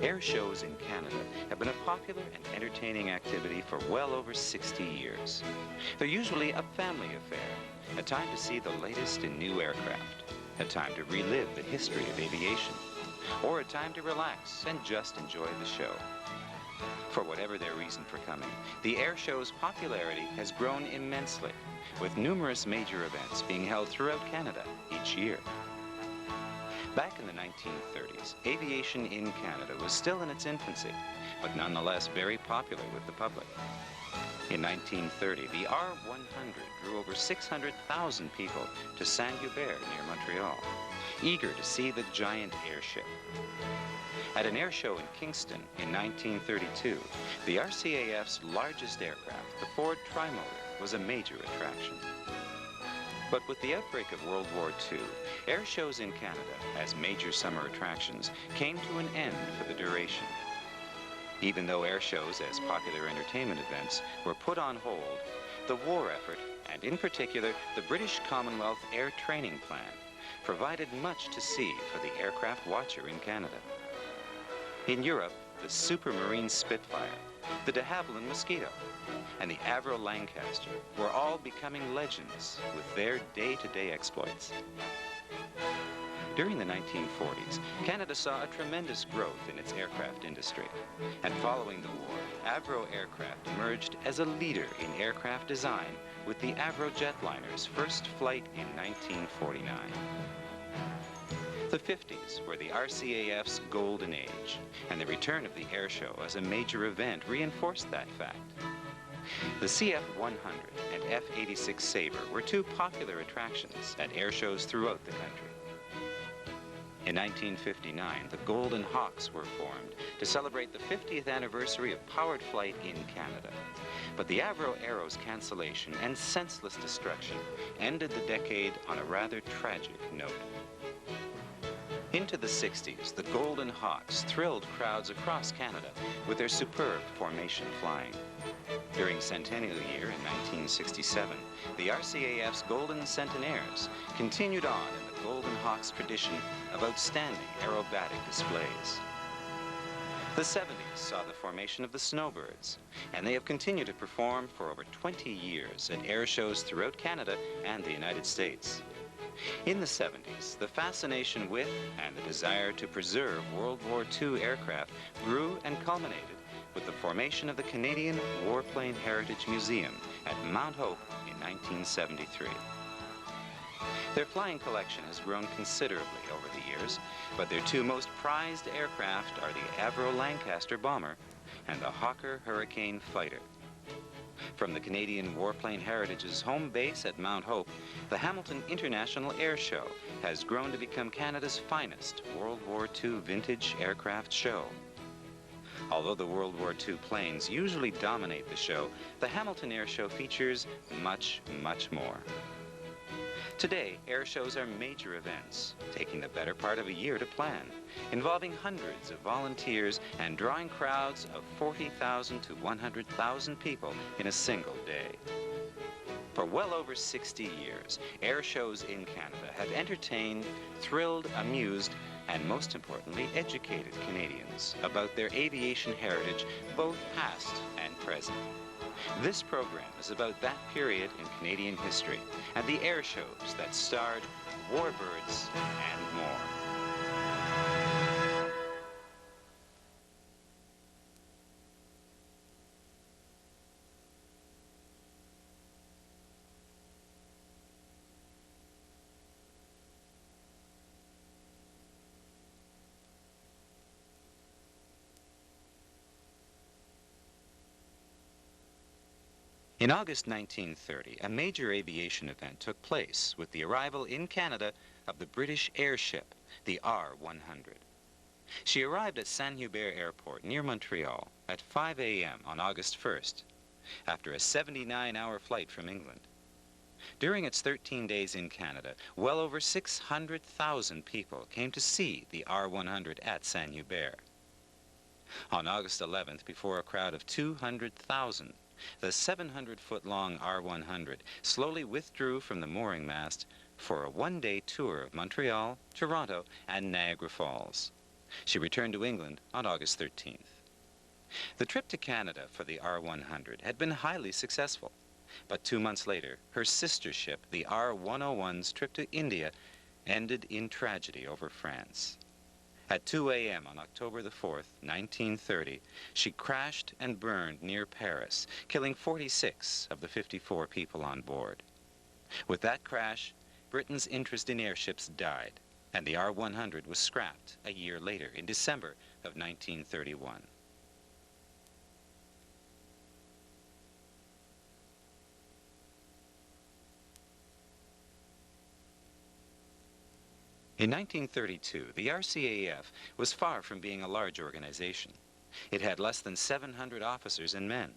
Air shows in Canada have been a popular and entertaining activity for well over 60 years. They're usually a family affair, a time to see the latest in new aircraft, a time to relive the history of aviation, or a time to relax and just enjoy the show. For whatever their reason for coming, the air show's popularity has grown immensely, with numerous major events being held throughout Canada each year. Back in the 1930s, aviation in Canada was still in its infancy, but nonetheless very popular with the public. In 1930, the R-100 drew over 600,000 people to Saint-Hubert near Montreal, eager to see the giant airship. At an air show in Kingston in 1932, the RCAF's largest aircraft, the Ford Trimotor, was a major attraction. But with the outbreak of World War II, air shows in Canada, as major summer attractions, came to an end for the duration. Even though air shows as popular entertainment events were put on hold, the war effort, and in particular the British Commonwealth Air Training Plan, provided much to see for the aircraft watcher in Canada. In Europe, the Supermarine Spitfire, the de Havilland Mosquito, and the Avro Lancaster were all becoming legends with their day-to-day exploits. During the 1940s, Canada saw a tremendous growth in its aircraft industry, and following the war, Avro aircraft emerged as a leader in aircraft design with the Avro jetliner's first flight in 1949. The 50s were the RCAF's golden age, and the return of the air show as a major event reinforced that fact. The CF-100 and F-86 Sabre were two popular attractions at air shows throughout the country. In 1959, the Golden Hawks were formed to celebrate the 50th anniversary of powered flight in Canada. But the Avro Aero's cancellation and senseless destruction ended the decade on a rather tragic note. Into the 60s, the Golden Hawks thrilled crowds across Canada with their superb formation flying. During Centennial Year in 1967, the RCAF's Golden Centenaires continued on in the Golden Hawks tradition of outstanding aerobatic displays. The 70s saw the formation of the Snowbirds, and they have continued to perform for over 20 years at air shows throughout Canada and the United States. In the 70s, the fascination with and the desire to preserve World War II aircraft grew and culminated with the formation of the Canadian Warplane Heritage Museum at Mount Hope in 1973. Their flying collection has grown considerably over the years, but their two most prized aircraft are the Avro Lancaster bomber and the Hawker Hurricane fighter. From the Canadian Warplane Heritage's home base at Mount Hope, the Hamilton International Air Show has grown to become Canada's finest World War II vintage aircraft show. Although the World War II planes usually dominate the show, the Hamilton Air Show features much, much more. Today, air shows are major events, taking the better part of a year to plan, involving hundreds of volunteers and drawing crowds of 40,000 to 100,000 people in a single day. For well over 60 years, air shows in Canada have entertained, thrilled, amused, and most importantly, educated Canadians about their aviation heritage, both past and present. This program is about that period in Canadian history and the air shows that starred Warbirds and more. In August 1930, a major aviation event took place with the arrival in Canada of the British airship, the R-100. She arrived at Saint-Hubert Airport near Montreal at 5 a.m. on August 1st, after a 79-hour flight from England. During its 13 days in Canada, well over 600,000 people came to see the R-100 at Saint-Hubert. On August 11th, before a crowd of 200,000, the 700-foot-long R-100 slowly withdrew from the mooring mast for a one-day tour of Montreal, Toronto, and Niagara Falls. She returned to England on August 13th. The trip to Canada for the R-100 had been highly successful, but 2 months later, her sister ship, the R-101's trip to India, ended in tragedy over France. At 2 a.m. on October the 4th, 1930, she crashed and burned near Paris, killing 46 of the 54 people on board. With that crash, Britain's interest in airships died, and the R-100 was scrapped a year later, in December of 1931. In 1932, the RCAF was far from being a large organization. It had less than 700 officers and men,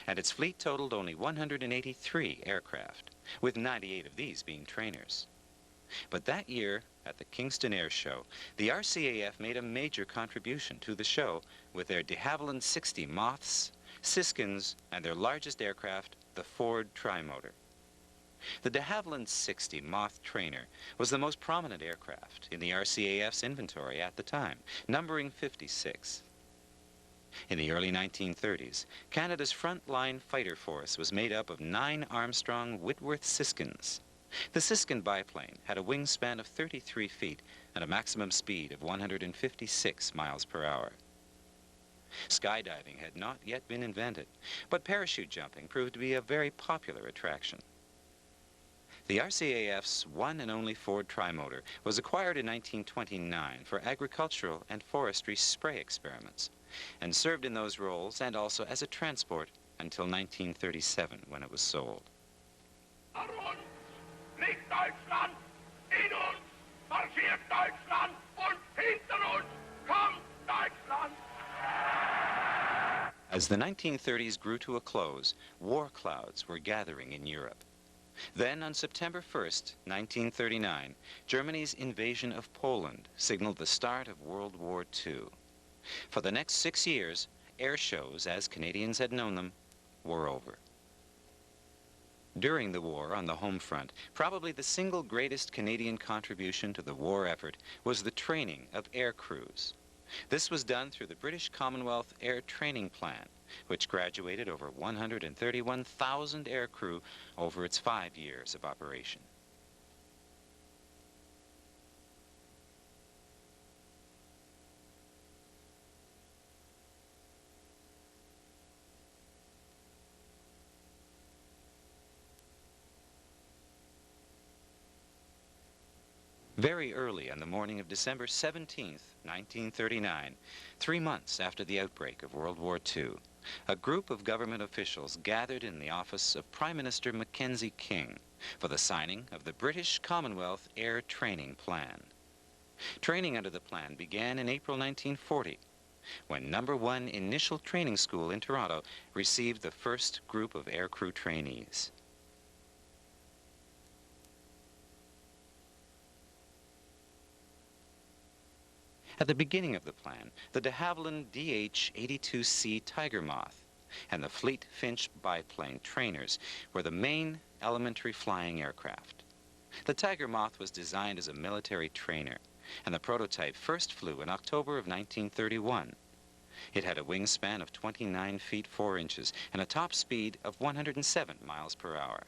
and its fleet totaled only 183 aircraft, with 98 of these being trainers. But that year, at the Kingston Air Show, the RCAF made a major contribution to the show with their de Havilland 60 Moths, Siskins, and their largest aircraft, the Ford Trimotor. The de Havilland 60 Moth trainer was the most prominent aircraft in the RCAF's inventory at the time, numbering 56. In the early 1930s, Canada's front-line fighter force was made up of 9 Armstrong Whitworth Siskins. The Siskin biplane had a wingspan of 33 feet and a maximum speed of 156 miles per hour. Skydiving had not yet been invented, but parachute jumping proved to be a very popular attraction. The RCAF's one and only Ford Trimotor was acquired in 1929 for agricultural and forestry spray experiments, and served in those roles and also as a transport until 1937, when it was sold. Vor uns liegt Deutschland, in uns marschiert Deutschland und hinter uns kommt Deutschland. As the 1930s grew to a close, war clouds were gathering in Europe. Then, on September 1st, 1939, Germany's invasion of Poland signaled the start of World War II. For the next 6 years, air shows, as Canadians had known them, were over. During the war on the home front, probably the single greatest Canadian contribution to the war effort was the training of air crews. This was done through the British Commonwealth Air Training Plan, which graduated over 131,000 air crew over its 5 years of operation. Very early on the morning of December 17th, 1939, 3 months after the outbreak of World War II, a group of government officials gathered in the office of Prime Minister Mackenzie King for the signing of the British Commonwealth Air Training Plan. Training under the plan began in April 1940, when No. 1 Initial Training School in Toronto received the first group of aircrew trainees. At the beginning of the plan, the de Havilland DH-82C Tiger Moth and the Fleet Finch biplane trainers were the main elementary flying aircraft. The Tiger Moth was designed as a military trainer, and the prototype first flew in October of 1931. It had a wingspan of 29 feet 4 inches and a top speed of 107 miles per hour.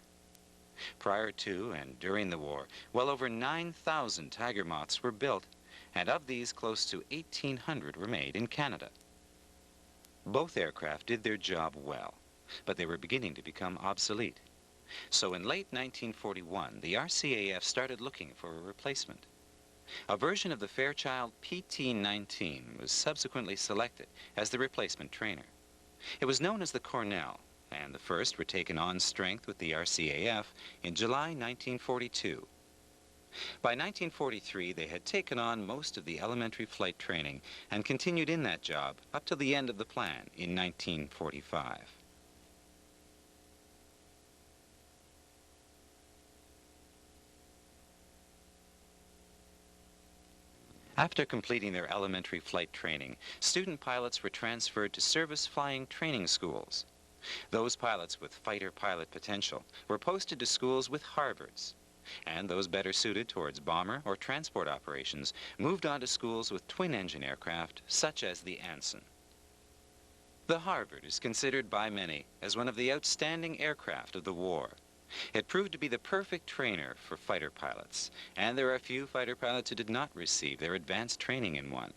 Prior to and during the war, well over 9,000 Tiger Moths were built, and of these, close to 1,800 were made in Canada. Both aircraft did their job well, but they were beginning to become obsolete. So in late 1941, the RCAF started looking for a replacement. A version of the Fairchild PT-19 was subsequently selected as the replacement trainer. It was known as the Cornell and the first were taken on strength with the RCAF in July 1942. By 1943, they had taken on most of the elementary flight training and continued in that job up to the end of the plan in 1945. After completing their elementary flight training, student pilots were transferred to service flying training schools. Those pilots with fighter pilot potential were posted to schools with Warbirds, and those better suited towards bomber or transport operations moved on to schools with twin-engine aircraft such as the Anson. The Warbird is considered by many as one of the outstanding aircraft of the war. It proved to be the perfect trainer for fighter pilots, and there are few fighter pilots who did not receive their advanced training in one.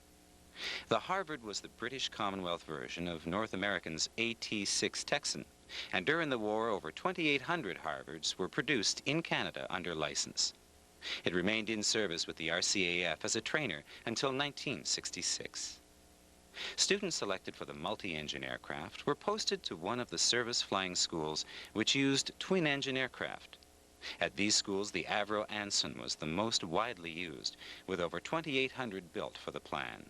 The Warbird was the British Commonwealth version of North American's AT-6 Texan, and during the war over 2,800 Warbirds were produced in Canada under license. It remained in service with the RCAF as a trainer until 1966. Students selected for the multi-engine aircraft were posted to one of the service flying schools which used twin-engine aircraft. At these schools, the Avro Anson was the most widely used, with over 2,800 built for the plan.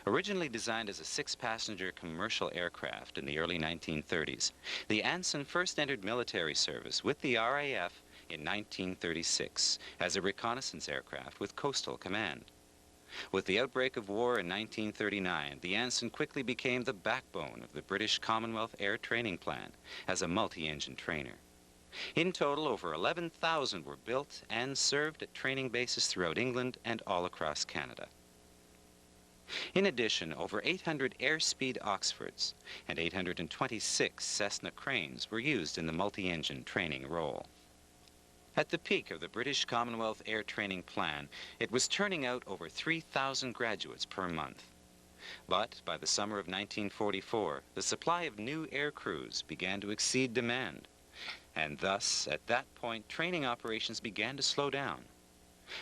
Originally designed as a 6-passenger commercial aircraft in the early 1930s, the Anson first entered military service with the RAF in 1936 as a reconnaissance aircraft with coastal command. With the outbreak of war in 1939, the Anson quickly became the backbone of the British Commonwealth Air Training Plan as a multi-engine trainer. In total, over 11,000 were built and served at training bases throughout England and all across Canada. In addition, over 800 airspeed Oxfords and 826 Cessna cranes were used in the multi-engine training role. At the peak of the British Commonwealth Air Training Plan, it was turning out over 3,000 graduates per month. But by the summer of 1944, the supply of new air crews began to exceed demand, and thus, at that point, training operations began to slow down.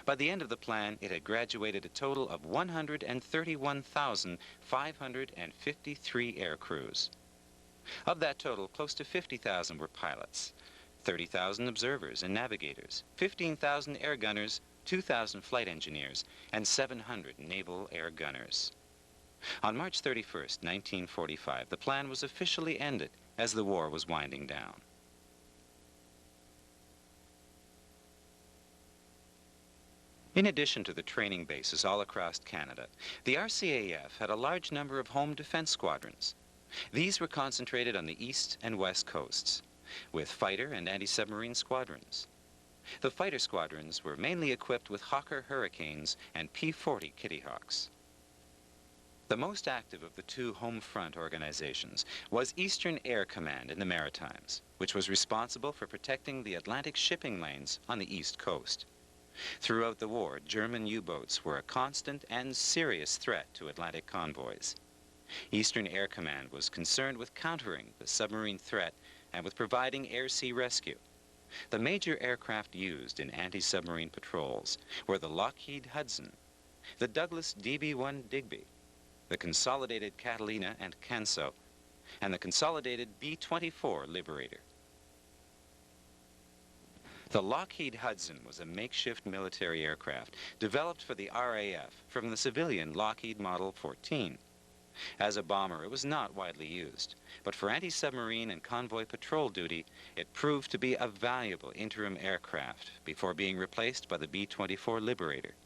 By the end of the plan, it had graduated a total of 131,553 air crews. Of that total, close to 50,000 were pilots, 30,000 observers and navigators, 15,000 air gunners, 2,000 flight engineers, and 700 naval air gunners. On March 31st, 1945, the plan was officially ended as the war was winding down. In addition to the training bases all across Canada, the RCAF had a large number of home defense squadrons. These were concentrated on the east and west coasts, with fighter and anti-submarine squadrons. The fighter squadrons were mainly equipped with Hawker Hurricanes and P-40 Kitty Hawks. The most active of the two home front organizations was Eastern Air Command in the Maritimes, which was responsible for protecting the Atlantic shipping lanes on the east coast. Throughout the war, German U-boats were a constant and serious threat to Atlantic convoys. Eastern Air Command was concerned with countering the submarine threat and with providing air-sea rescue. The major aircraft used in anti-submarine patrols were the Lockheed Hudson, the Douglas DB-1 Digby, the Consolidated Catalina and Canso, and the Consolidated B-24 Liberator. The Lockheed Hudson was a makeshift military aircraft developed for the RAF from the civilian Lockheed Model 14. As a bomber, it was not widely used, but for anti-submarine and convoy patrol duty, it proved to be a valuable interim aircraft before being replaced by the B-24 Liberator.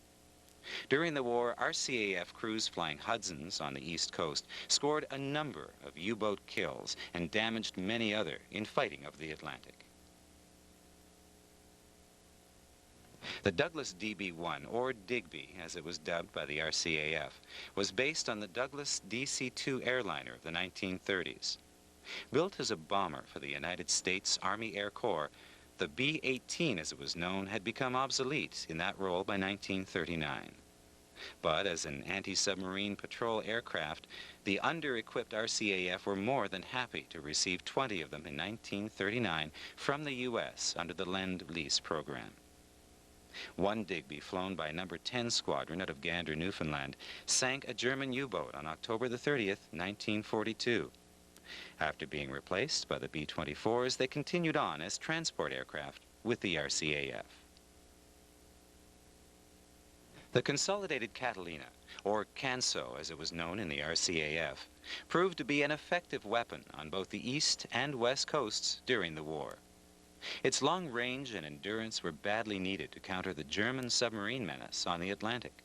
During the war, RCAF crews flying Hudsons on the East Coast scored a number of U-boat kills and damaged many other in fighting of the Atlantic. The Douglas DB-1, or Digby, as it was dubbed by the RCAF, was based on the Douglas DC-2 airliner of the 1930s. Built as a bomber for the United States Army Air Corps, the B-18, as it was known, had become obsolete in that role by 1939. But as an anti-submarine patrol aircraft, the under-equipped RCAF were more than happy to receive 20 of them in 1939 from the U.S. under the Lend-Lease program. One Digby, flown by No. 10 Squadron out of Gander, Newfoundland, sank a German U-boat on October the 30th, 1942. After being replaced by the B-24s, they continued on as transport aircraft with the RCAF. The Consolidated Catalina, or CANSO as it was known in the RCAF, proved to be an effective weapon on both the east and west coasts during the war. Its long range and endurance were badly needed to counter the German submarine menace on the Atlantic.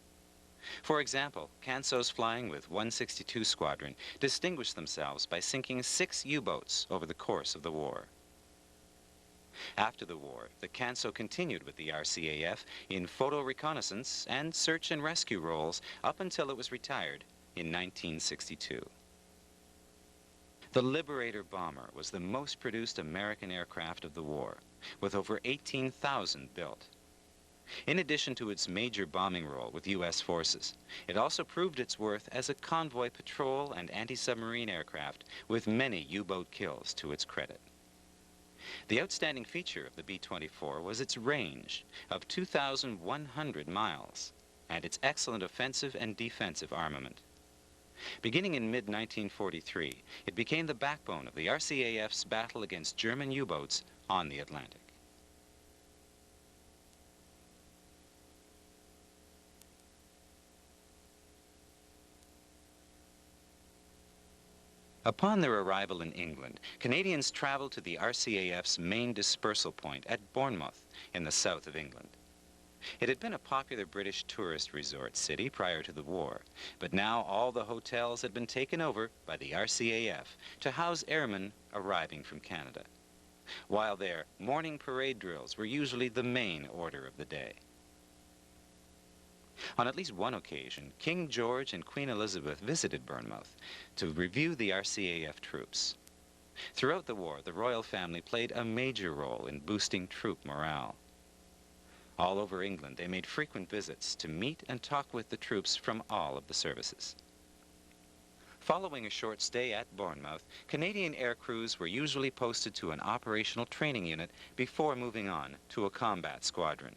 For example, CANSOs flying with 162 Squadron distinguished themselves by sinking 6 U-boats over the course of the war. After the war, the CANSO continued with the RCAF in photo reconnaissance and search and rescue roles up until it was retired in 1962. The Liberator bomber was the most produced American aircraft of the war, with over 18,000 built. In addition to its major bombing role with U.S. forces, it also proved its worth as a convoy patrol and anti-submarine aircraft with many U-boat kills to its credit. The outstanding feature of the B-24 was its range of 2,100 miles and its excellent offensive and defensive armament. Beginning in mid-1943, it became the backbone of the RCAF's battle against German U-boats on the Atlantic. Upon their arrival in England, Canadians traveled to the RCAF's main dispersal point at Bournemouth in the south of England. It had been a popular British tourist resort city prior to the war, but now all the hotels had been taken over by the RCAF to house airmen arriving from Canada. While there, morning parade drills were usually the main order of the day. On at least one occasion, King George and Queen Elizabeth visited Bournemouth to review the RCAF troops. Throughout the war, the royal family played a major role in boosting troop morale. All over England, they made frequent visits to meet and talk with the troops from all of the services. Following a short stay at Bournemouth, Canadian air crews were usually posted to an operational training unit before moving on to a combat squadron.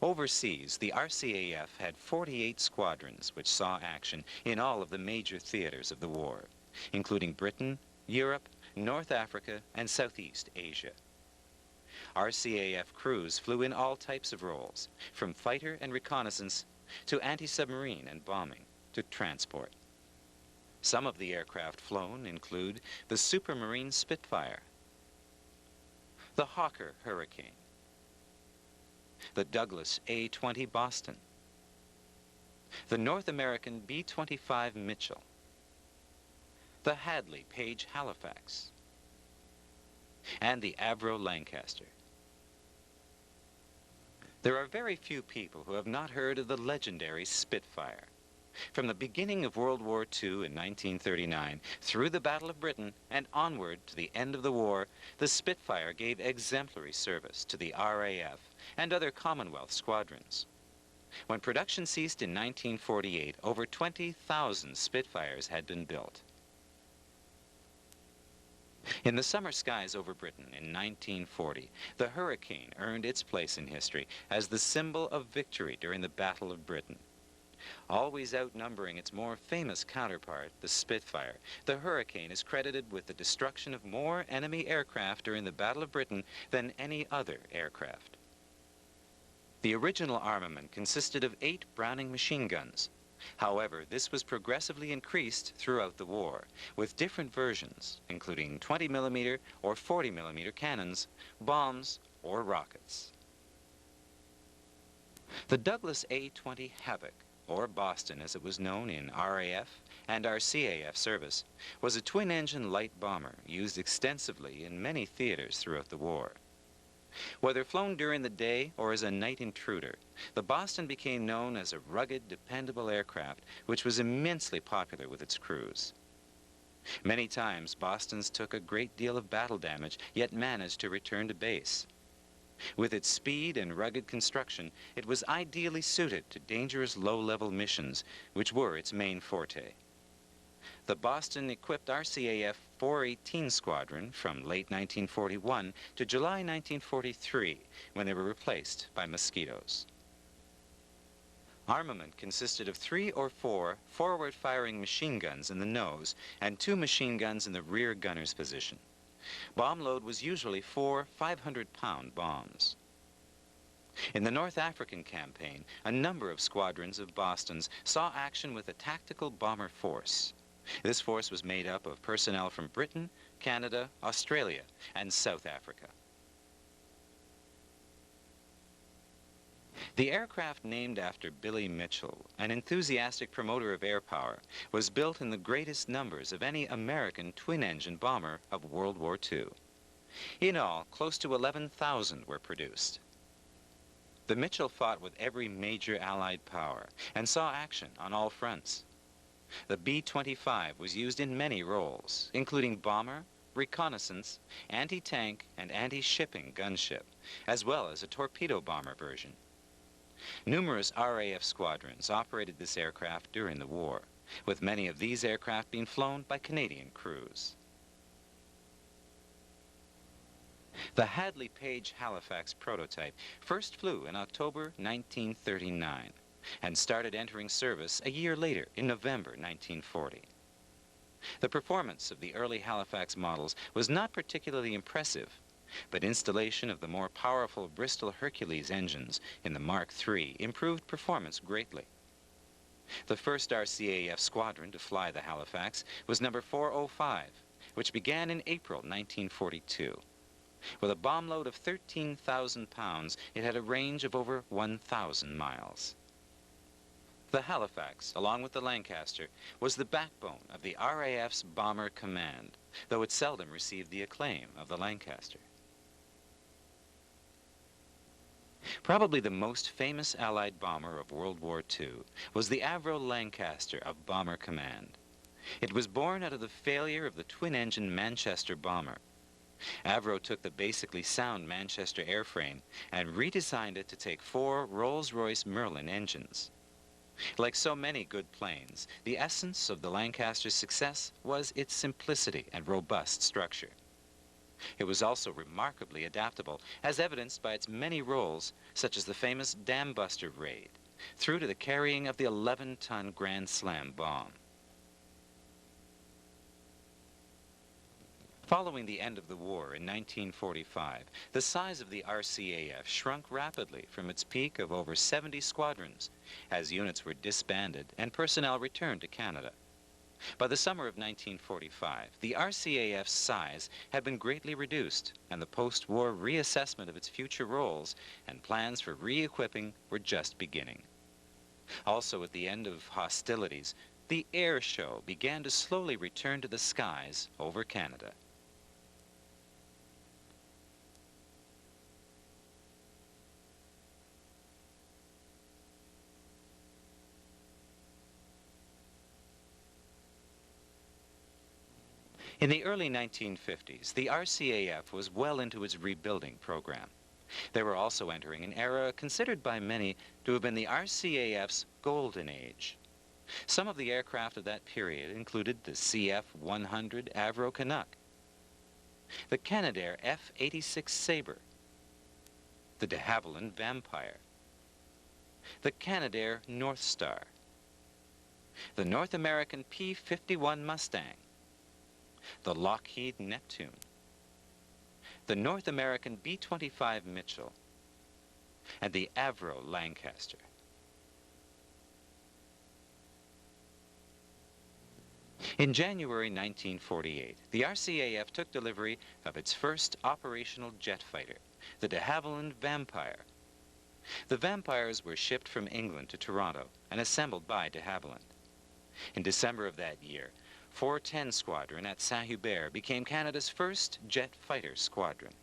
Overseas, the RCAF had 48 squadrons which saw action in all of the major theaters of the war, including Britain, Europe, North Africa, and Southeast Asia. RCAF crews flew in all types of roles, from fighter and reconnaissance to anti-submarine and bombing to transport. Some of the aircraft flown include the Supermarine Spitfire, the Hawker Hurricane, the Douglas A-20 Boston, the North American B-25 Mitchell, the Hadley Page Halifax, and the Avro Lancaster. There are very few people who have not heard of the legendary Spitfire. From the beginning of World War II in 1939, through the Battle of Britain, and onward to the end of the war, the Spitfire gave exemplary service to the RAF and other Commonwealth squadrons. When production ceased in 1948, over 20,000 Spitfires had been built. In the summer skies over Britain in 1940, the Hurricane earned its place in history as the symbol of victory during the Battle of Britain. Always outnumbering its more famous counterpart, the Spitfire, the Hurricane is credited with the destruction of more enemy aircraft during the Battle of Britain than any other aircraft. The original armament consisted of 8 Browning machine guns. However, this was progressively increased throughout the war, with different versions, including 20mm or 40mm cannons, bombs, or rockets. The Douglas A-20 Havoc, or Boston as it was known in RAF and RCAF service, was a twin-engine light bomber used extensively in many theaters throughout the war. Whether flown during the day or as a night intruder, the Boston became known as a rugged, dependable aircraft which was immensely popular with its crews. Many times, Bostons took a great deal of battle damage, yet managed to return to base. With its speed and rugged construction, it was ideally suited to dangerous low-level missions, which were its main forte. The Boston-equipped RCAF 418 Squadron from late 1941 to July 1943, when they were replaced by Mosquitoes. Armament consisted of 3 or 4 forward-firing machine guns in the nose and 2 machine guns in the rear gunner's position. Bomb load was usually 4 500-pound bombs. In the North African campaign, a number of squadrons of Bostons saw action with a tactical bomber force. This force was made up of personnel from Britain, Canada, Australia, and South Africa. The aircraft named after Billy Mitchell, an enthusiastic promoter of air power, was built in the greatest numbers of any American twin-engine bomber of World War II. In all, close to 11,000 were produced. The Mitchell fought with every major Allied power and saw action on all fronts. The B-25 was used in many roles, including bomber, reconnaissance, anti-tank, and anti-shipping gunship, as well as a torpedo bomber version. Numerous RAF squadrons operated this aircraft during the war, with many of these aircraft being flown by Canadian crews. The Hadley Page Halifax prototype first flew in October 1939 and started entering service a year later in November 1940. The performance of the early Halifax models was not particularly impressive, but installation of the more powerful Bristol Hercules engines in the Mark III improved performance greatly. The first RCAF squadron to fly the Halifax was number 405, which began in April 1942. With a bomb load of 13,000 pounds, it had a range of over 1,000 miles. The Halifax, along with the Lancaster, was the backbone of the RAF's Bomber Command, though it seldom received the acclaim of the Lancaster. Probably the most famous Allied bomber of World War II was the Avro Lancaster of Bomber Command. It was born out of the failure of the twin-engine Manchester bomber. Avro took the basically sound Manchester airframe and redesigned it to take 4 Rolls-Royce Merlin engines. Like so many good planes, the essence of the Lancaster's success was its simplicity and robust structure. It was also remarkably adaptable, as evidenced by its many roles, such as the famous Dam Buster raid, through to the carrying of the 11-ton Grand Slam bomb. Following the end of the war in 1945, the size of the RCAF shrunk rapidly from its peak of over 70 squadrons as units were disbanded and personnel returned to Canada. By the summer of 1945, the RCAF's size had been greatly reduced, and the post-war reassessment of its future roles and plans for re-equipping were just beginning. Also, at the end of hostilities, the Airshow began to slowly return to the skies over Canada. In the early 1950s, the RCAF was well into its rebuilding program. They were also entering an era considered by many to have been the RCAF's golden age. Some of the aircraft of that period included the CF-100 Avro Canuck, the Canadair F-86 Sabre, the de Havilland Vampire, the Canadair North Star, the North American P-51 Mustang, the Lockheed Neptune, the North American B-25 Mitchell, and the Avro Lancaster. In January 1948, the RCAF took delivery of its first operational jet fighter, the de Havilland Vampire. The Vampires were shipped from England to Toronto and assembled by de Havilland. In December of that year, 410 Squadron at Saint-Hubert became Canada's first jet fighter squadron.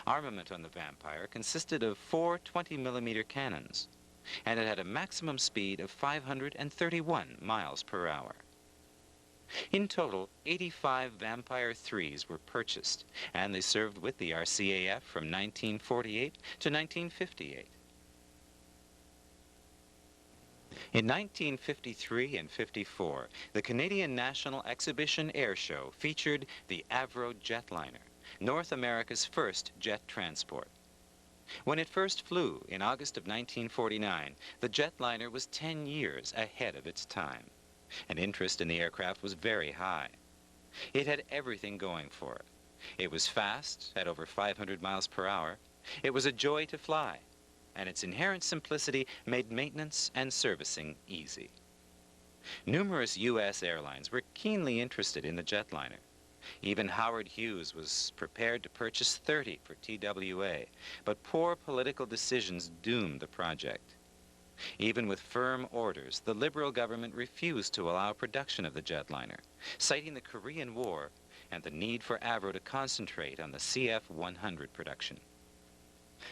Armament on the Vampire consisted of 4 20mm cannons, and it had a maximum speed of 531 miles per hour. In total, 85 Vampire 3s were purchased, and they served with the RCAF from 1948 to 1958. In 1953 and 54, the Canadian National Exhibition Airshow featured the Avro jetliner, North America's first jet transport. When it first flew in August of 1949, the jetliner was 10 years ahead of its time, and interest in the aircraft was very high. It had everything going for it. It was fast, at over 500 miles per hour. It was a joy to fly, and its inherent simplicity made maintenance and servicing easy. Numerous U.S. airlines were keenly interested in the jetliner. Even Howard Hughes was prepared to purchase 30 for TWA, but poor political decisions doomed the project. Even with firm orders, the Liberal government refused to allow production of the jetliner, citing the Korean War and the need for Avro to concentrate on the CF-100 production.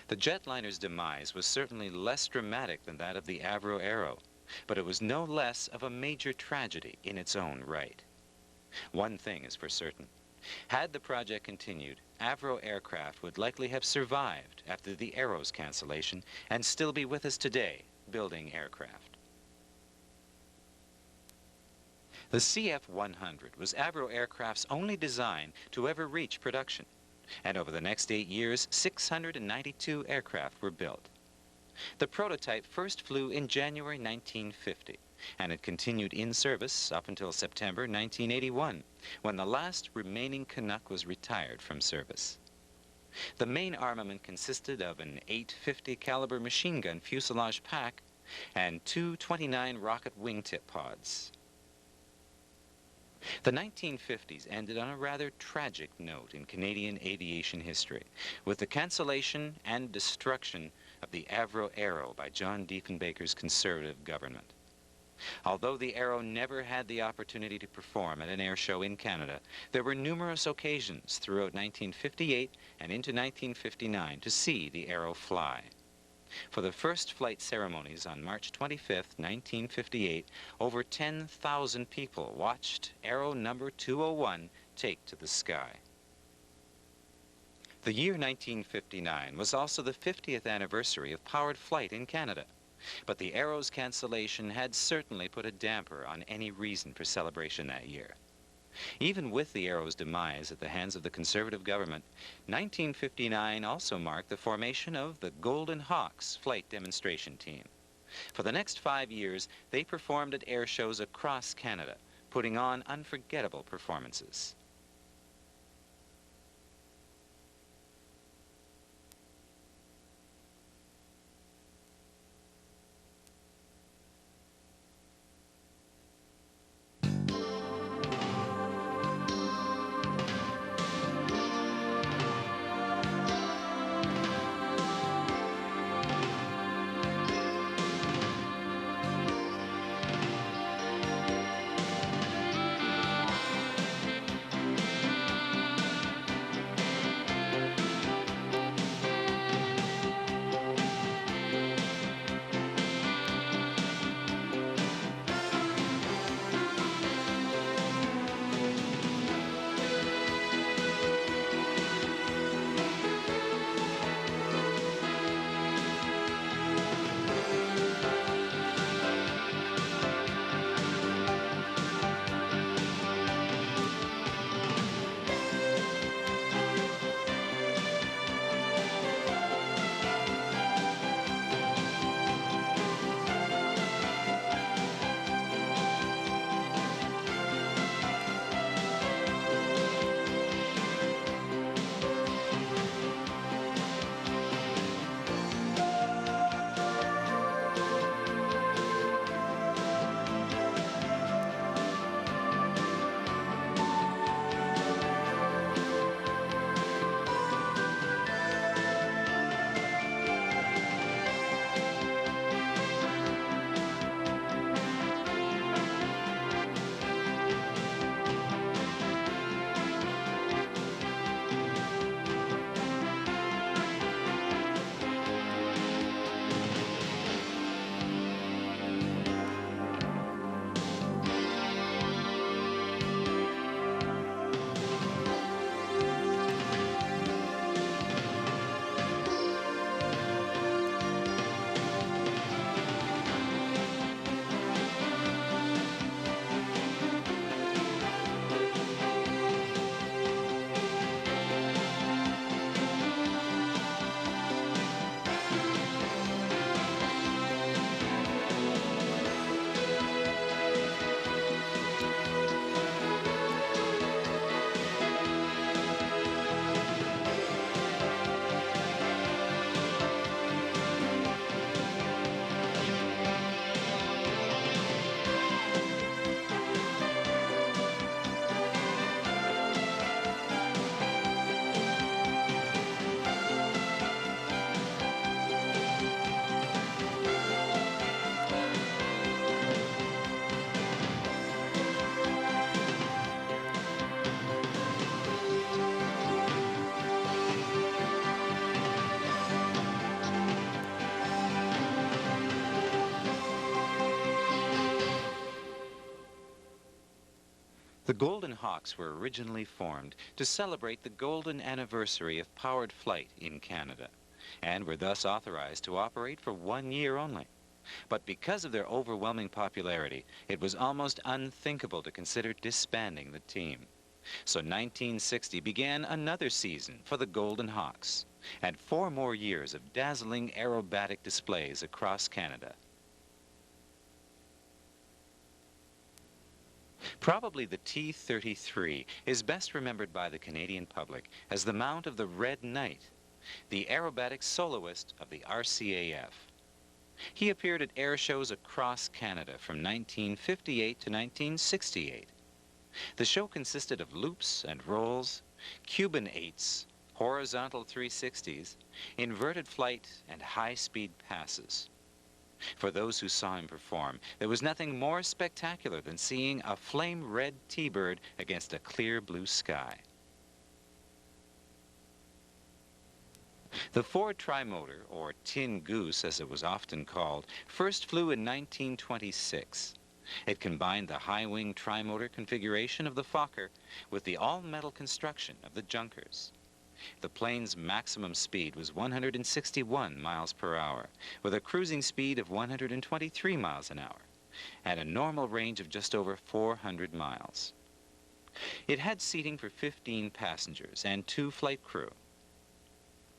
The jetliner's demise was certainly less dramatic than that of the Avro Aero, but it was no less of a major tragedy in its own right. One thing is for certain. Had the project continued, Avro aircraft would likely have survived after the Aero's cancellation and still be with us today, building aircraft. The CF-100 was Avro Aircraft's only design to ever reach production, and over the next 8 years, 692 aircraft were built. The prototype first flew in January 1950, and it continued in service up until September 1981, when the last remaining Canuck was retired from service. The main armament consisted of an 850 caliber machine gun fuselage pack and two 29 rocket wingtip pods. The 1950s ended on a rather tragic note in Canadian aviation history, with the cancellation and destruction of the Avro Aero by John Diefenbaker's Conservative government. Although the Aero never had the opportunity to perform at an air show in Canada, there were numerous occasions throughout 1958 and into 1959 to see the Aero fly. For the first flight ceremonies on March 25, 1958, over 10,000 people watched Aero number 201 take to the sky. The year 1959 was also the 50th anniversary of powered flight in Canada, but the Aero's cancellation had certainly put a damper on any reason for celebration that year. Even with the Aero's demise at the hands of the Conservative government, 1959 also marked the formation of the Golden Hawks flight demonstration team. For the next 5 years, they performed at air shows across Canada, putting on unforgettable performances. The Golden Hawks were originally formed to celebrate the golden anniversary of powered flight in Canada, and were thus authorized to operate for 1 year only. But because of their overwhelming popularity, it was almost unthinkable to consider disbanding the team. So 1960 began another season for the Golden Hawks, and 4 more years of dazzling aerobatic displays across Canada. Probably the T-33 is best remembered by the Canadian public as the mount of the Red Knight, the aerobatic soloist of the RCAF. He appeared at air shows across Canada from 1958 to 1968. The show consisted of loops and rolls, Cuban 8s, horizontal 360s, inverted flight, and high-speed passes. For those who saw him perform, there was nothing more spectacular than seeing a flame-red T-bird against a clear blue sky. The Ford Trimotor, or Tin Goose as it was often called, first flew in 1926. It combined the high-wing trimotor configuration of the Fokker with the all-metal construction of the Junkers. The plane's maximum speed was 161 miles per hour, with a cruising speed of 123 miles an hour, and a normal range of just over 400 miles. It had seating for 15 passengers and 2 flight crew.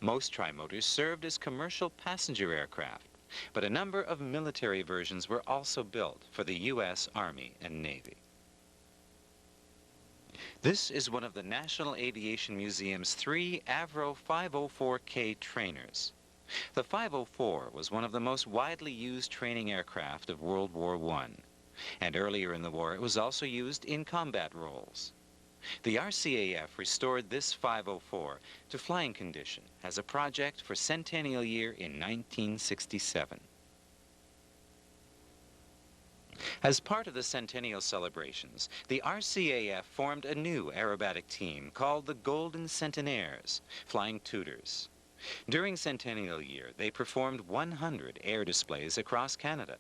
Most trimotors served as commercial passenger aircraft, but a number of military versions were also built for the U.S. Army and Navy. This is one of the National Aviation Museum's 3 Avro 504K trainers. The 504 was one of the most widely used training aircraft of World War I, and earlier in the war it was also used in combat roles. The RCAF restored this 504 to flying condition as a project for centennial year in 1967. As part of the centennial celebrations, the RCAF formed a new aerobatic team called the Golden Centenaires, Flying Tutors. During centennial year, they performed 100 air displays across Canada.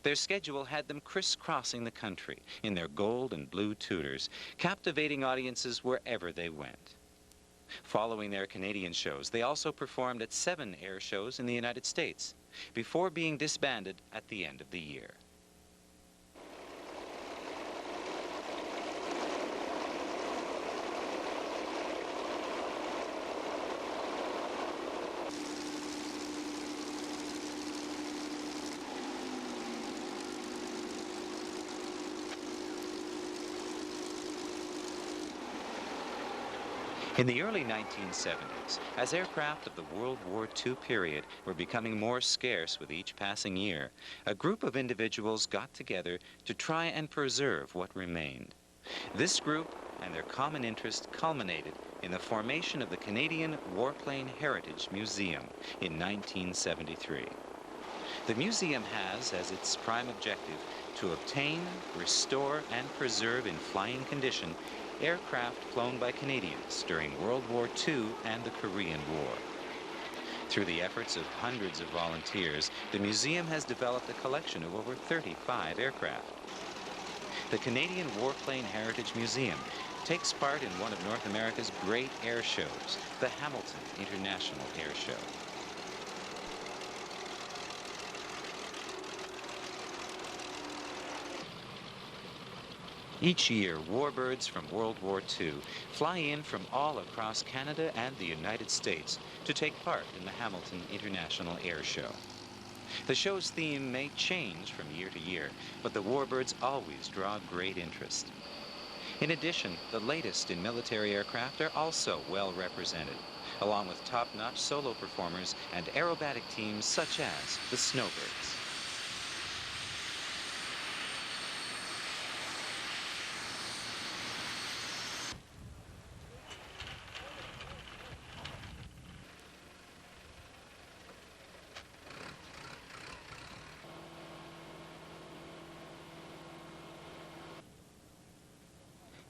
Their schedule had them crisscrossing the country in their gold and blue Tutors, captivating audiences wherever they went. Following their Canadian shows, they also performed at 7 air shows in the United States, before being disbanded at the end of the year. In the early 1970s, as aircraft of the World War II period were becoming more scarce with each passing year, a group of individuals got together to try and preserve what remained. This group and their common interest culminated in the formation of the Canadian Warplane Heritage Museum in 1973. The museum has as its prime objective to obtain, restore, and preserve in flying condition aircraft flown by Canadians during World War II and the Korean War. Through the efforts of hundreds of volunteers, the museum has developed a collection of over 35 aircraft. The Canadian Warplane Heritage Museum takes part in one of North America's great air shows, the Hamilton International Air Show. Each year, Warbirds from World War II fly in from all across Canada and the United States to take part in the Hamilton International Air Show. The show's theme may change from year to year, but the Warbirds always draw great interest. In addition, the latest in military aircraft are also well represented, along with top-notch solo performers and aerobatic teams such as the Snowbirds.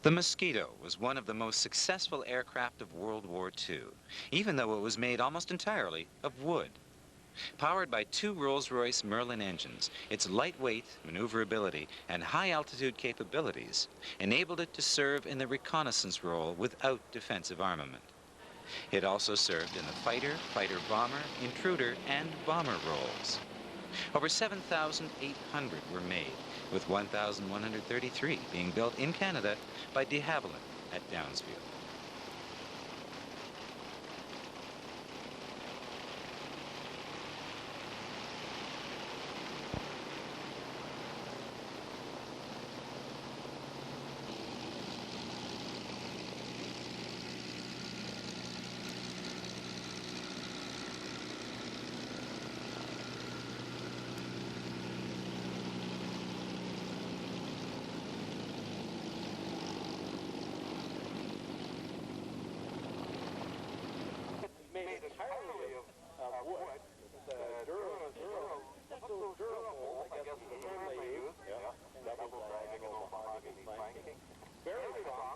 The Mosquito was one of the most successful aircraft of World War II, even though it was made almost entirely of wood. Powered by two Rolls-Royce Merlin engines, its lightweight, maneuverability, and high-altitude capabilities enabled it to serve in the reconnaissance role without defensive armament. It also served in the fighter, fighter-bomber, intruder, and bomber roles. Over 7,800 were made, with 1,133 being built in Canada by de Havilland at Downsview.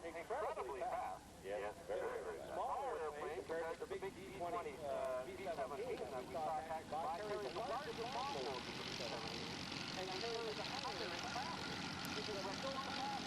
Incredibly fast. Yes, very, very fast. Small airplane compared to the big B-20, B-17 that we saw attacked by carriers larger longbows than the B-17. And carriers higher and faster. Because we're so fast.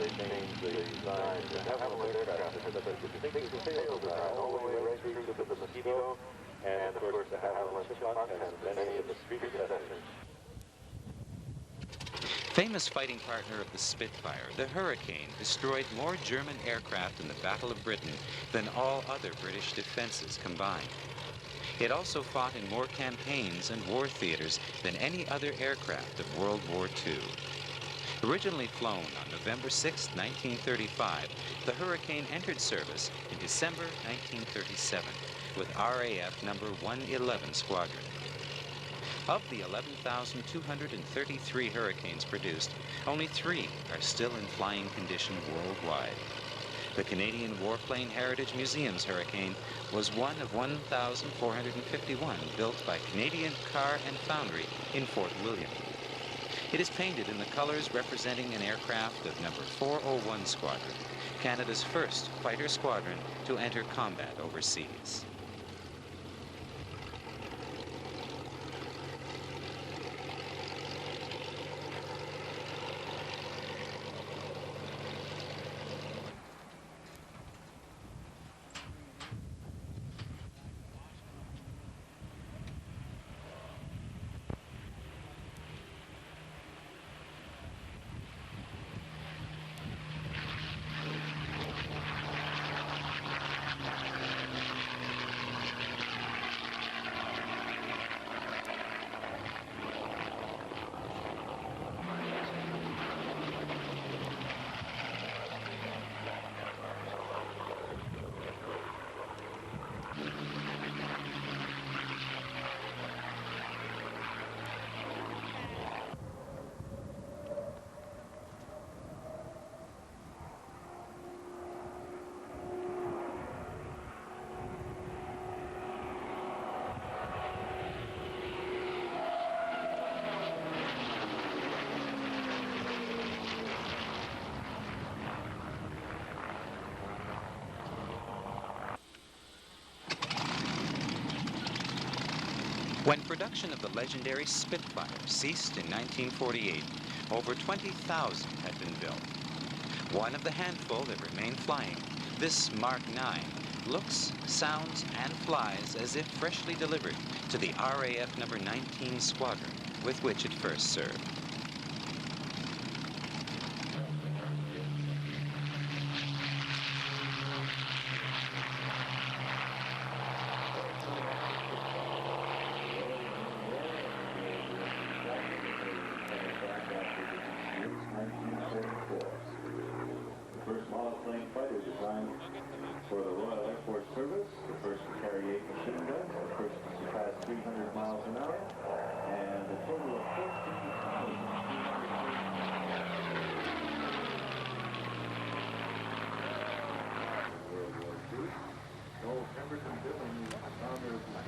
They changed the design to have one aircraft that has such a distinctive tail design all the way right through to the Mosquito, and of course the Havilland chipmunk and many of the street concessions. Famous fighting partner of the Spitfire, the Hurricane destroyed more German aircraft in the Battle of Britain than all other British defenses combined. It also fought in more campaigns and war theaters than any other aircraft of World War II. Originally flown on November 6, 1935, the Hurricane entered service in December 1937 with RAF number 111 Squadron. Of the 11,233 Hurricanes produced, only 3 are still in flying condition worldwide. The Canadian Warplane Heritage Museum's Hurricane was one of 1,451 built by Canadian Car and Foundry in Fort William. It is painted in the colors representing an aircraft of number 401 Squadron, Canada's first fighter squadron to enter combat overseas. When production of the legendary Spitfire ceased in 1948, over 20,000 had been built. One of the handful that remained flying, this Mark IX, looks, sounds, and flies as if freshly delivered to the RAF No. 19 Squadron, with which it first served. For the Royal Air Force Service, the first to carry 8 machine guns, the first to surpass 300 miles an hour, and a total of 14,000. World War II. Noel Pemberton Dillon is the founder of the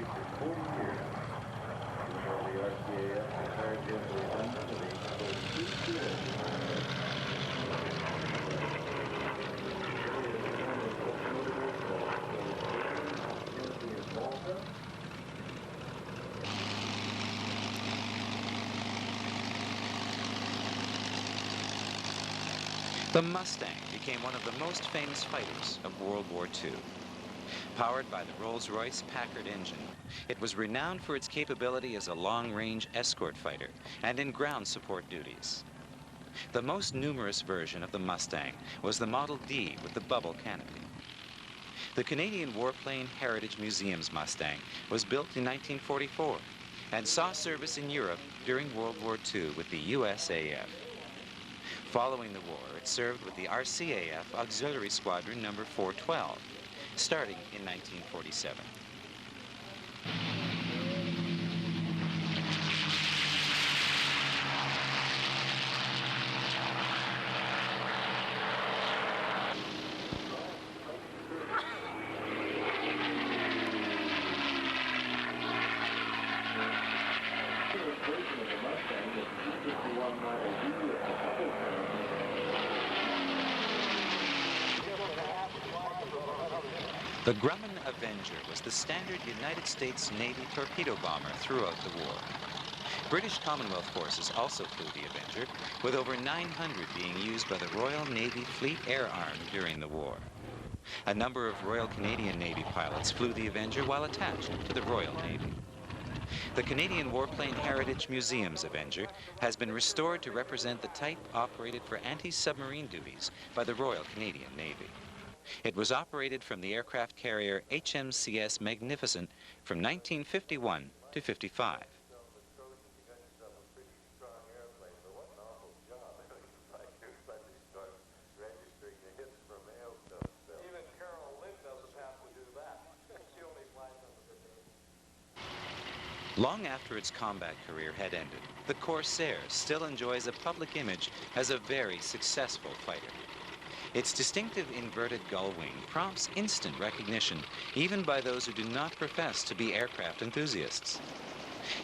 for 40 years. The RCAF declared him redundant at age 42. The Mustang became one of the most famous fighters of World War II. Powered by the Rolls-Royce Packard engine, it was renowned for its capability as a long-range escort fighter and in ground support duties. The most numerous version of the Mustang was the Model D with the bubble canopy. The Canadian Warplane Heritage Museum's Mustang was built in 1944 and saw service in Europe during World War II with the USAF. Following the war, it served with the RCAF Auxiliary Squadron No. 412, starting in 1947. The Grumman Avenger was the standard United States Navy torpedo bomber throughout the war. British Commonwealth forces also flew the Avenger, with over 900 being used by the Royal Navy Fleet Air Arm during the war. A number of Royal Canadian Navy pilots flew the Avenger while attached to the Royal Navy. The Canadian Warplane Heritage Museum's Avenger has been restored to represent the type operated for anti-submarine duties by the Royal Canadian Navy. It was operated from the aircraft carrier HMCS Magnificent from 1951 to 55. Long after its combat career had ended, the Corsair still enjoys a public image as a very successful fighter. Its distinctive inverted gull wing prompts instant recognition, even by those who do not profess to be aircraft enthusiasts.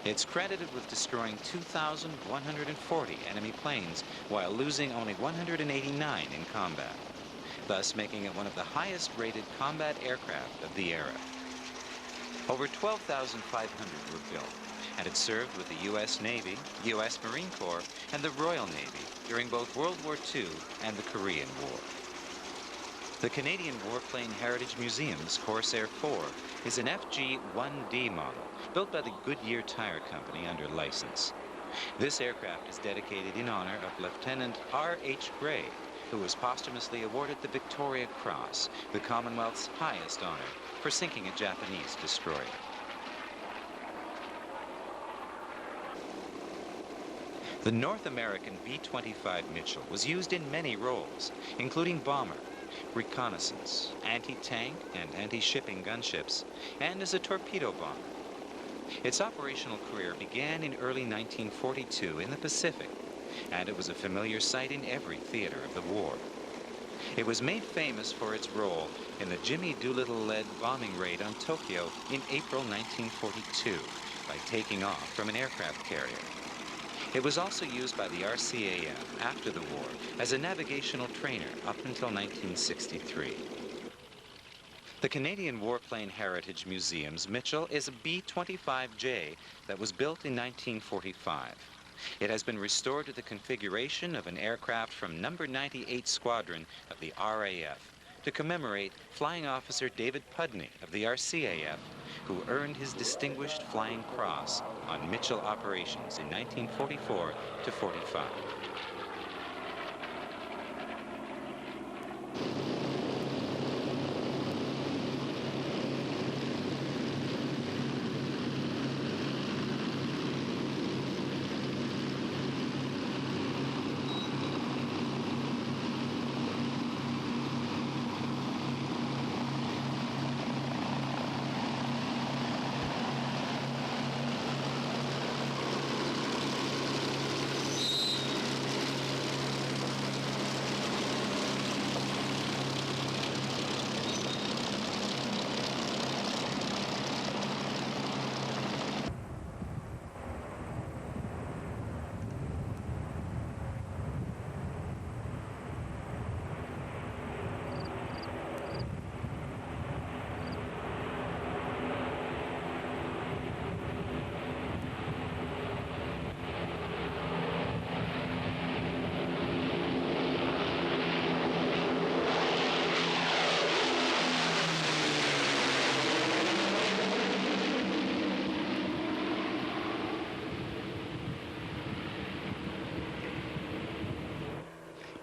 It's credited with destroying 2,140 enemy planes while losing only 189 in combat, thus making it one of the highest-rated combat aircraft of the era. Over 12,500 were built, and it served with the U.S. Navy, U.S. Marine Corps, and the Royal Navy during both World War II and the Korean War. The Canadian Warplane Heritage Museum's Corsair 4 is an FG-1D model built by the Goodyear Tire Company under license. This aircraft is dedicated in honor of Lieutenant R.H. Gray, who was posthumously awarded the Victoria Cross, the Commonwealth's highest honor, for sinking a Japanese destroyer. The North American B-25 Mitchell was used in many roles, including bomber, reconnaissance, anti-tank and anti-shipping gunships, and as a torpedo bomber. Its operational career began in early 1942 in the Pacific, and it was a familiar sight in every theater of the war. It was made famous for its role in the Jimmy Doolittle-led bombing raid on Tokyo in April 1942 by taking off from an aircraft carrier. It was also used by the RCAF after the war as a navigational trainer up until 1963. The Canadian Warplane Heritage Museum's Mitchell is a B-25J that was built in 1945. It has been restored to the configuration of an aircraft from No. 98 Squadron of the RAF to commemorate Flying Officer David Pudney of the RCAF, who earned his Distinguished Flying Cross on Mitchell operations in 1944 to 45.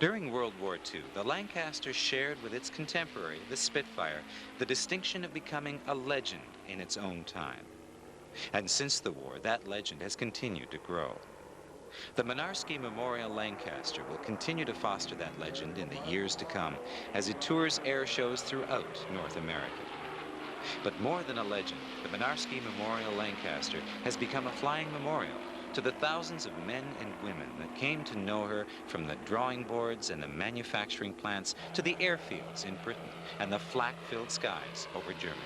During World War II, the Lancaster shared with its contemporary, the Spitfire, the distinction of becoming a legend in its own time. And since the war, that legend has continued to grow. The Mynarski Memorial Lancaster will continue to foster that legend in the years to come as it tours air shows throughout North America. But more than a legend, the Mynarski Memorial Lancaster has become a flying memorial to the thousands of men and women that came to know her, from the drawing boards and the manufacturing plants to the airfields in Britain and the flak-filled skies over Germany.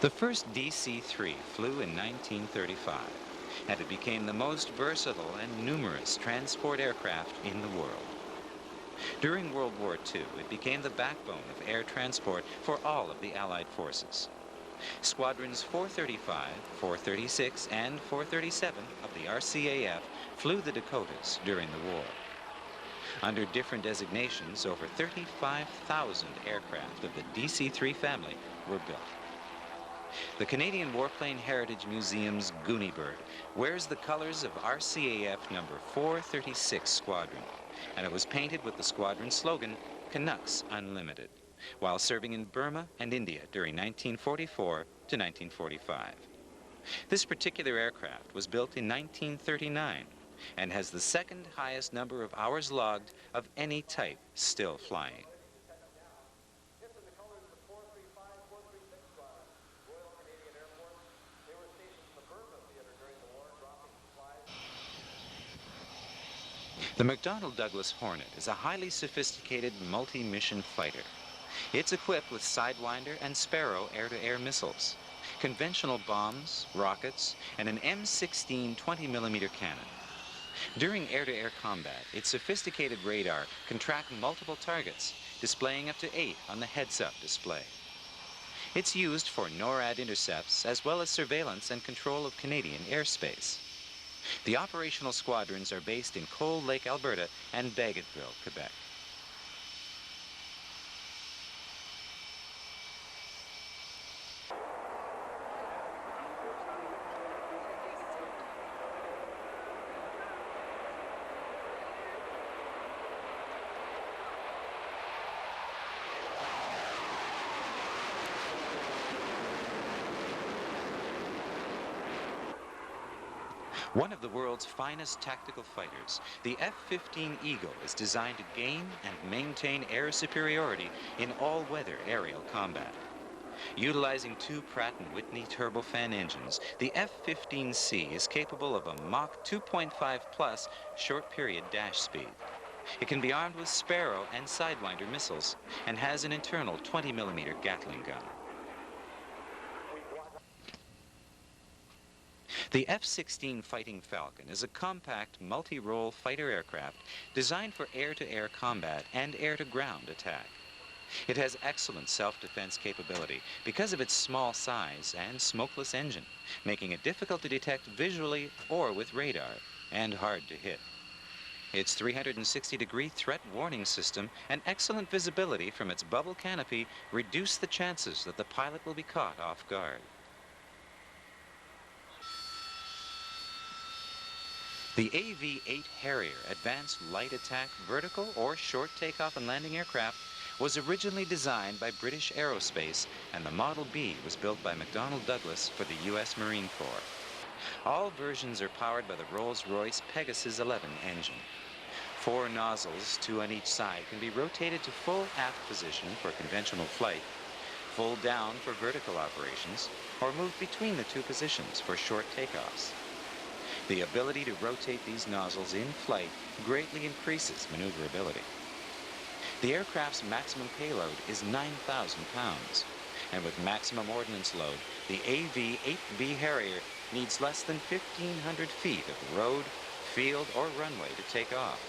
The first DC-3 flew in 1935, and it became the most versatile and numerous transport aircraft in the world. During World War II, it became the backbone of air transport for all of the Allied forces. Squadrons 435, 436, and 437 of the RCAF flew the Dakotas during the war. Under different designations, over 35,000 aircraft of the DC-3 family were built. The Canadian Warplane Heritage Museum's Goonie Bird wears the colors of RCAF number 436 Squadron, and it was painted with the squadron slogan, Canucks Unlimited, while serving in Burma and India during 1944 to 1945. This particular aircraft was built in 1939 and has the second highest number of hours logged of any type still flying. The McDonnell Douglas Hornet is a highly sophisticated multi-mission fighter. It's equipped with Sidewinder and Sparrow air-to-air missiles, conventional bombs, rockets, and an M16 20mm cannon. During air-to-air combat, its sophisticated radar can track multiple targets, displaying up to 8 on the heads-up display. It's used for NORAD intercepts as well as surveillance and control of Canadian airspace. The operational squadrons are based in Cold Lake, Alberta and Bagotville, Quebec. One of the world's finest tactical fighters, the F-15 Eagle is designed to gain and maintain air superiority in all-weather aerial combat. Utilizing 2 Pratt & Whitney turbofan engines, the F-15C is capable of a Mach 2.5 plus short-period dash speed. It can be armed with Sparrow and Sidewinder missiles and has an internal 20mm Gatling gun. The F-16 Fighting Falcon is a compact, multi-role fighter aircraft designed for air-to-air combat and air-to-ground attack. It has excellent self-defense capability because of its small size and smokeless engine, making it difficult to detect visually or with radar, and hard to hit. Its 360-degree threat warning system and excellent visibility from its bubble canopy reduce the chances that the pilot will be caught off guard. The AV-8 Harrier Advanced Light Attack Vertical or Short Takeoff and Landing Aircraft was originally designed by British Aerospace, and the Model B was built by McDonnell Douglas for the U.S. Marine Corps. All versions are powered by the Rolls-Royce Pegasus 11 engine. 4 nozzles, 2 on each side, can be rotated to full aft position for conventional flight, full down for vertical operations, or moved between the 2 positions for short takeoffs. The ability to rotate these nozzles in flight greatly increases maneuverability. The aircraft's maximum payload is 9,000 pounds, and with maximum ordnance load, the AV-8B Harrier needs less than 1,500 feet of road, field, or runway to take off.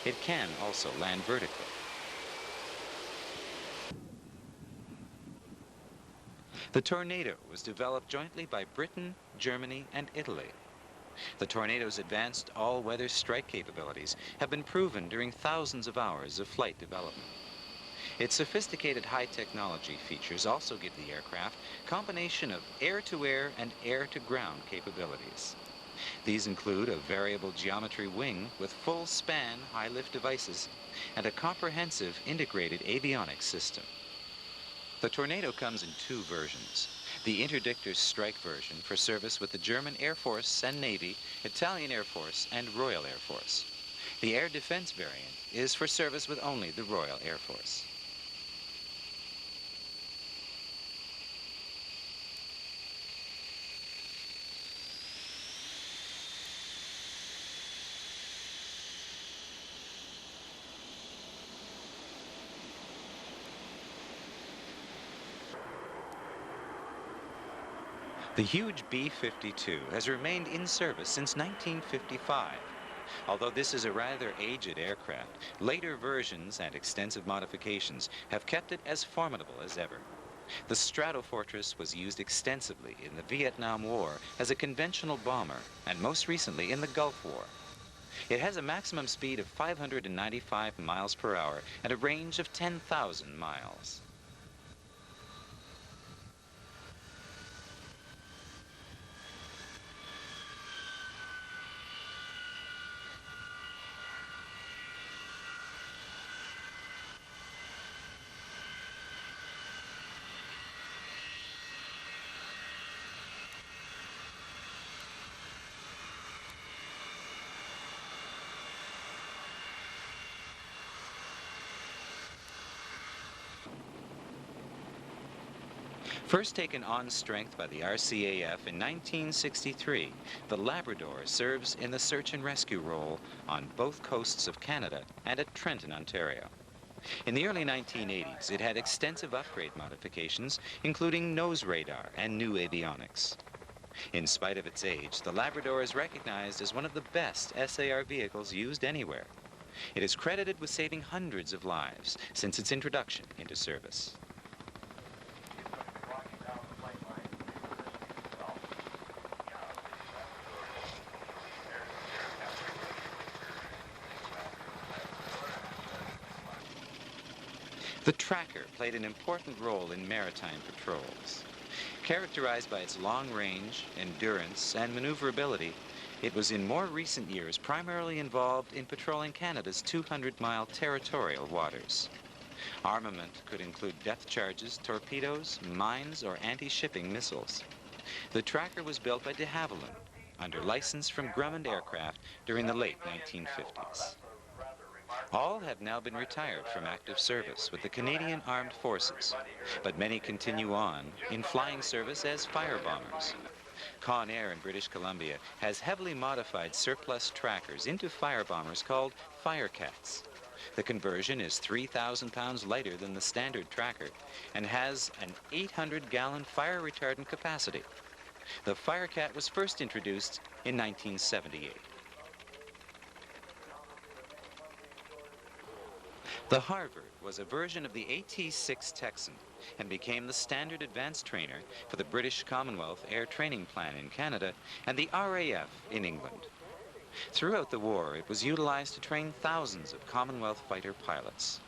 It can also land vertically. The Tornado was developed jointly by Britain, Germany, and Italy. The Tornado's advanced all-weather strike capabilities have been proven during thousands of hours of flight development. Its sophisticated high technology features also give the aircraft a combination of air-to-air and air-to-ground capabilities. These include a variable geometry wing with full-span high-lift devices and a comprehensive integrated avionics system. The Tornado comes in 2 versions. The Interdictor Strike version for service with the German Air Force and Navy, Italian Air Force, and Royal Air Force. The Air Defense variant is for service with only the Royal Air Force. The huge B-52 has remained in service since 1955. Although this is a rather aged aircraft, later versions and extensive modifications have kept it as formidable as ever. The Stratofortress was used extensively in the Vietnam War as a conventional bomber, and most recently in the Gulf War. It has a maximum speed of 595 miles per hour and a range of 10,000 miles. First taken on strength by the RCAF in 1963, the Labrador serves in the search and rescue role on both coasts of Canada and at Trenton, Ontario. In the early 1980s, it had extensive upgrade modifications, including nose radar and new avionics. In spite of its age, the Labrador is recognized as one of the best SAR vehicles used anywhere. It is credited with saving hundreds of lives since its introduction into service. The tracker played an important role in maritime patrols. Characterized by its long range, endurance, and maneuverability, it was in more recent years primarily involved in patrolling Canada's 200-mile territorial waters. Armament could include depth charges, torpedoes, mines, or anti-shipping missiles. The tracker was built by de Havilland under license from Grumman Aircraft during the late 1950s. All have now been retired from active service with the Canadian Armed Forces, but many continue on in flying service as firebombers. Con Air in British Columbia has heavily modified surplus trackers into firebombers called Firecats. The conversion is 3,000 pounds lighter than the standard tracker and has an 800-gallon fire retardant capacity. The Firecat was first introduced in 1978. The Harvard was a version of the AT-6 Texan and became the standard advanced trainer for the British Commonwealth Air Training Plan in Canada and the RAF in England. Throughout the war, it was utilized to train thousands of Commonwealth fighter pilots.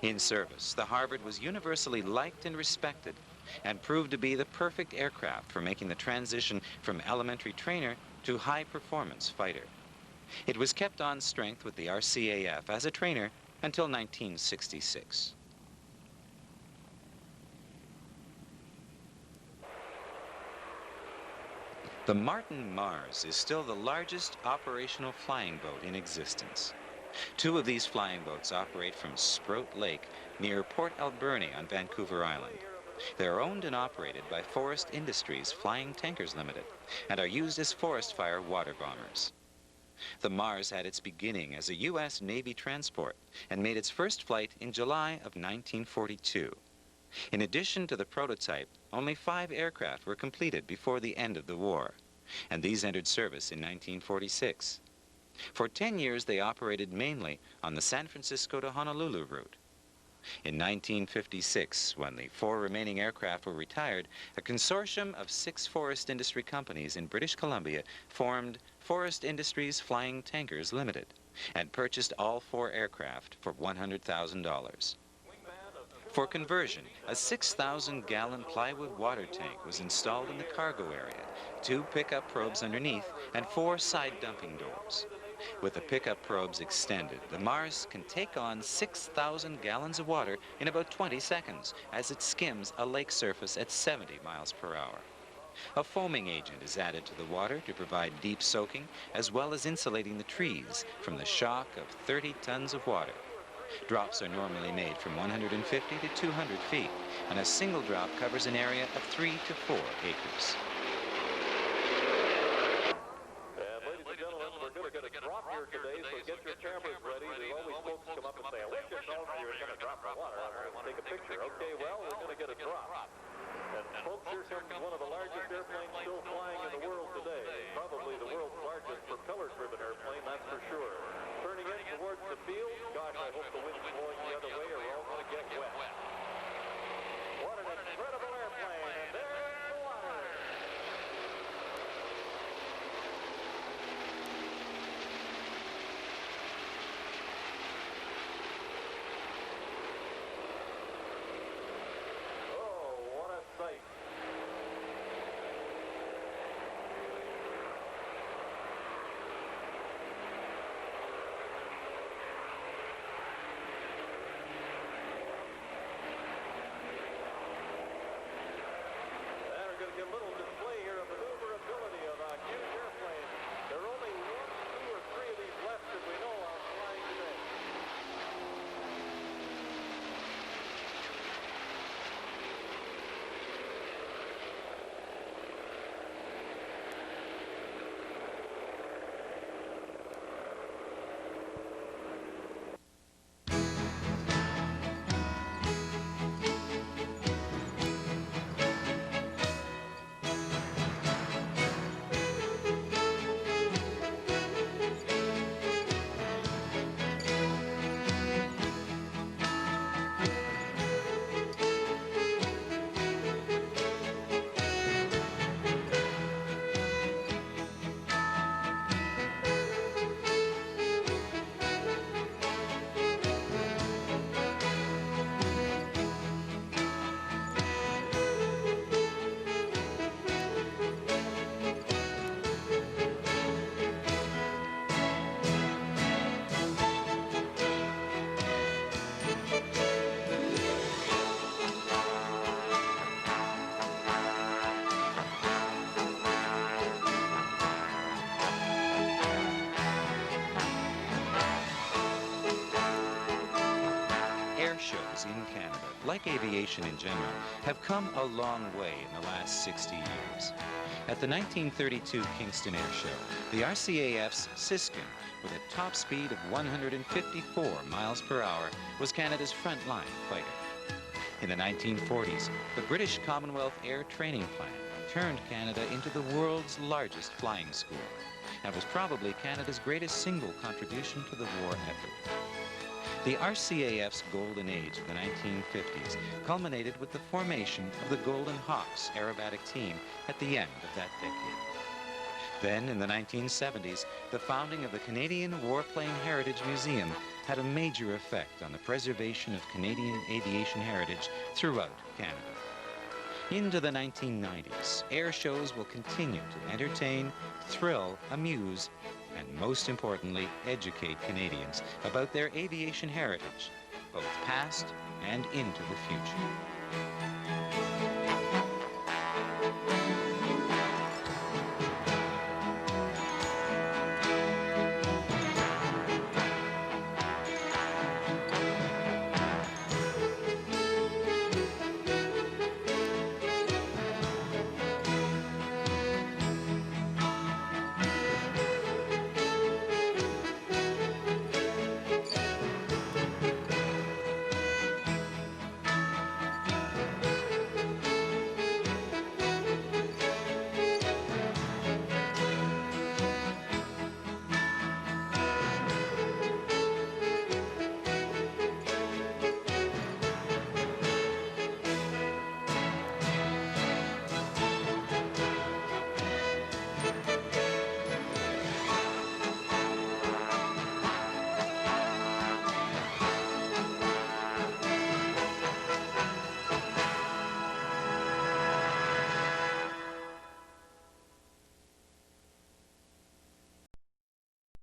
In service, the Harvard was universally liked and respected and proved to be the perfect aircraft for making the transition from elementary trainer to high-performance fighter. It was kept on strength with the RCAF as a trainer until 1966. The Martin Mars is still the largest operational flying boat in existence. Two of these flying boats operate from Sprout Lake near Port Alberni on Vancouver Island. They are owned and operated by Forest Industries Flying Tankers Limited and are used as forest fire water bombers. The Mars had its beginning as a U.S. Navy transport and made its first flight in July of 1942. In addition to the prototype, only 5 aircraft were completed before the end of the war, and these entered service in 1946. For 10 years, they operated mainly on the San Francisco to Honolulu route. In 1956, when the 4 remaining aircraft were retired, a consortium of 6 forest industry companies in British Columbia formed Forest Industries Flying Tankers Limited and purchased all 4 aircraft for $100,000. For conversion, a 6,000-gallon plywood water tank was installed in the cargo area, 2 pickup probes underneath, and 4 side dumping doors. With the pickup probes extended, the Mars can take on 6,000 gallons of water in about 20 seconds as it skims a lake surface at 70 miles per hour. A foaming agent is added to the water to provide deep soaking, as well as insulating the trees from the shock of 30 tons of water. Drops are normally made from 150 to 200 feet, and a single drop covers an area of 3 to 4 acres. Today, so get your cameras ready. There's always folks come up and say, I wish you told me you were going to drop the water. I want to take a picture. Okay, well, we're going to get a drop. And folks, here comes one of the largest airplanes still flying in the world today. Probably the world's largest propeller-driven airplane, that's for sure. Turning in towards the field. Gosh, I hope the wind's blowing the other way or we're all going to get wet. What an incredible airplane. And there's the water. A little display here of maneuverability of a huge airplane. There are only 1, 2, or 3 of these left that we know of flying today. like aviation in general, have come a long way in the last 60 years. At the 1932 Kingston Air Show, the RCAF's Siskin, with a top speed of 154 miles per hour, was Canada's frontline fighter. In the 1940s, the British Commonwealth Air Training Plan turned Canada into the world's largest flying school, and was probably Canada's greatest single contribution to the war effort. The RCAF's golden age of the 1950s culminated with the formation of the Golden Hawks aerobatic team at the end of that decade. Then, in the 1970s, the founding of the Canadian Warplane Heritage Museum had a major effect on the preservation of Canadian aviation heritage throughout Canada. Into the 1990s, air shows will continue to entertain, thrill, amuse, and most importantly, educate Canadians about their aviation heritage, both past and into the future.